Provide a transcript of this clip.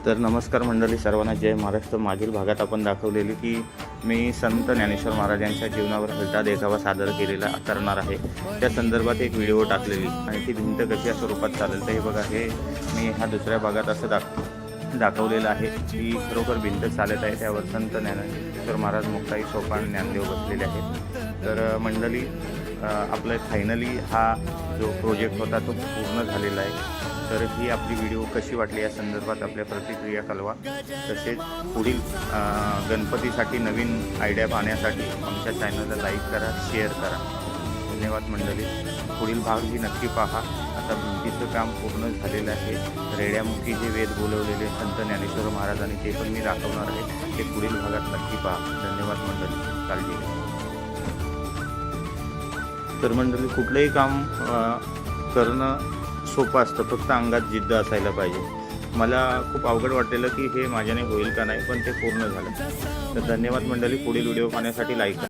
तर नमस्कार मंडळी सर्वांना, जय महाराष्ट्र। मागील भागात आपण दाखवलेली की मी संत ज्ञानेश्वर महाराजांच्या जीवनावर हलता देखावा सादर करणार आहे। त्या संदर्भात एक व्हिडिओ टाकलेली आणि ती भिंत कशा स्वरूपात चालेल तर हे बघा, हे मी ह्या दुसऱ्या भागात असं दाखवलेलं आहे की खरोखर भिंत चालत आहे। त्यावर संत ज्ञानेश्वर महाराज, मुक्ताई, सोपान, ज्ञानदेव बसलेले आहेत। तर मंडळी, आपलं फायनली हा जो प्रोजेक्ट होता तो पूर्ण झालेला आहे। तर ही आपली व्हिडिओ कशी वाटली या संदर्भात आपल्या प्रतिक्रिया कळवा। तसेच पुढील गणपतीसाठी नवीन आयडिया पाहण्यासाठी आमच्या चॅनलला लाईक करा, शेअर करा। धन्यवाद मंडळी। पुढील भाग ही नक्की पहा। आता भिंतीचं काम पूर्ण झालेलं आहे। रेड्यामुखी जे वेद बोलवलेले संत ज्ञानेश्वर महाराजांनी ते पण मी दाखवणार आहे। ते पुढील भागात नक्की पहा। धन्यवाद मंडळी, काळजी घ्या। तर मंडळी, कुठलंही काम करणं सोपं असतं, फक्त अंगात जिद्द असायला पाहिजे। मला खूप अवघड वाटलेलं की हे माझ्याने होईल का नाही, पण ते पूर्ण झालं। तर धन्यवाद मंडळी। पुढील व्हिडिओ पाहण्यासाठी लाईक करा।